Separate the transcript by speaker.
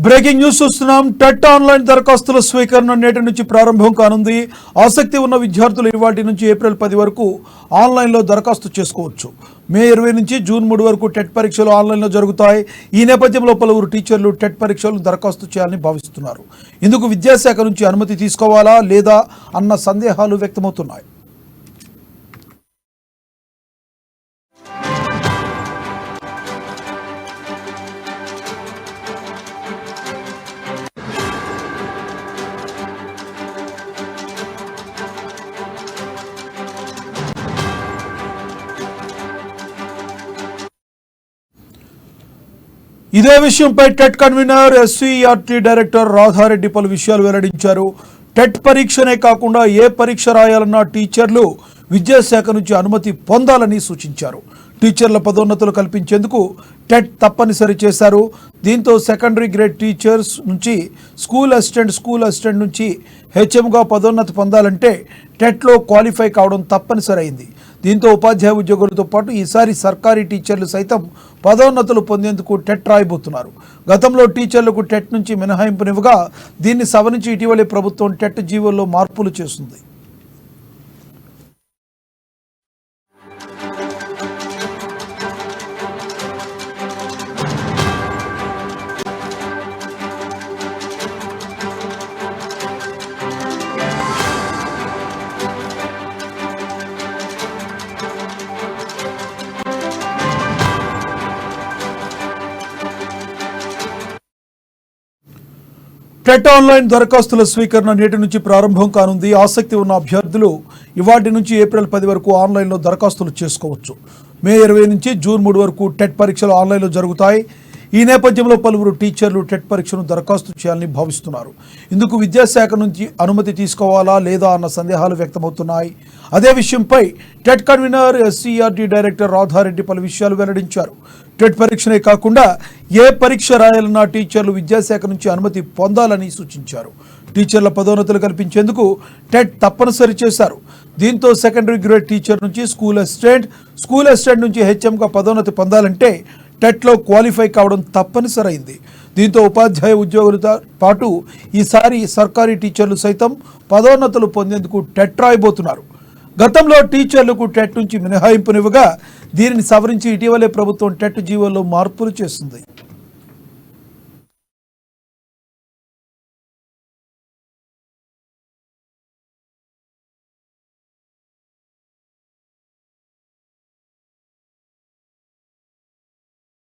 Speaker 1: Breaking news చూస్తున్నాం. TET online దరఖాస్తుల స్వీకరణ నేటి నుంచి ప్రారంభం కానుంది. ఆసక్తి ఉన్న విద్యార్థులు ఇవాటి నుంచి ఏప్రిల్ 10 వరకు ఆన్లైన్లో దరఖాస్తు చేసుకోవచ్చు. మే 20 నుంచి జూన్ 3 వరకు టెట్ పరీక్షలు ఆన్లైన్లో జరుగుతాయి. ఈ నేపథ్యంలో పలువురు టీచర్లు టెట్ పరీక్షలను దరఖాస్తు చేయాలని భావిస్తున్నారు. ఇందుకు విద్యాశాఖ నుంచి అనుమతి తీసుకోవాలా లేదా అన్న సందేహాలు వ్యక్తమవుతున్నాయి. ఇదే విషయంపై TET convener SCERT director Radha Reddy పలు విషయాలు వెల్లడించారు. టెట్ పరీక్షనే కాకుండా ఏ పరీక్ష రాయాలన్నా టీచర్లు విద్యాశాఖ నుంచి అనుమతి పొందాలని సూచించారు. టీచర్ల పదోన్నతులు కల్పించేందుకు టెట్ తప్పనిసరి చేశారు. దీంతో సెకండరీ గ్రేడ్ టీచర్స్ నుంచి స్కూల్ అసిస్టెంట్ నుంచి హెచ్ఎంగా పదోన్నతి పొందాలంటే టెట్లో క్వాలిఫై కావడం తప్పనిసరి అయింది. దీంతో ఉపాధ్యాయ ఉద్యోగులతో పాటు ఈసారి సర్కారీ టీచర్లు సైతం పదోన్నతులు పొందేందుకు టెట్ రాయబోతున్నారు. గతంలో టీచర్లకు టెట్ నుంచి మినహాయింపునివ్వగా దీన్ని సవరించి ఇటీవలే ప్రభుత్వం టెట్ జీవోల్లో మార్పులు చేస్తుంది. టెట్ ఆన్లైన్ దరఖాస్తుల స్వీకరణ నేటి నుంచి ప్రారంభం కానుంది. ఆసక్తి ఉన్న అభ్యర్థులు ఇవాటి నుంచి ఏప్రిల్ 10 వరకు ఆన్లైన్లో దరఖాస్తులు చేసుకోవచ్చు. మే 20 నుంచి జూన్ 3 వరకు టెట్ పరీక్షలు ఆన్లైన్లో జరుగుతాయి. ఈ నేపథ్యంలో పలువురు టీచర్లు టెట్ పరీక్షను దరఖాస్తు చేయాలని భావిస్తున్నారు. ఇందుకు విద్యాశాఖ నుంచి అనుమతి తీసుకోవాలా లేదా అన్న సందేహాలు వ్యక్తమవుతున్నాయి. అదే విషయంపై TET convener SCERT director Radha Reddy పలు విషయాలు వెల్లడించారు. టెట్ పరీక్షనే కాకుండా ఏ పరీక్ష రాయాలన్నా టీచర్లు విద్యాశాఖ నుంచి అనుమతి పొందాలని సూచించారు. టీచర్ల పదోన్నతులు కల్పించేందుకు టెట్ తప్పనిసరి చేశారు. దీంతో సెకండరీ గ్రేడ్ టీచర్ నుంచి స్కూల్ అసిస్టెంట్ నుంచి హెచ్ఎంగా పదోన్నతి పొందాలంటే టెట్లో క్వాలిఫై కావడం తప్పనిసరైంది. దీంతో ఉపాధ్యాయ ఉద్యోగులతో పాటు ఈసారి సర్కారీ టీచర్లు సైతం పదోన్నతులు పొందేందుకు టెట్ రాయబోతున్నారు. గతంలో టీచర్లకు టెట్ నుంచి మినహాయింపునివ్వగా దీనిని సవరించి ఇటీవలే ప్రభుత్వం టెట్ జీవోల్లో మార్పులు చేస్తుంది.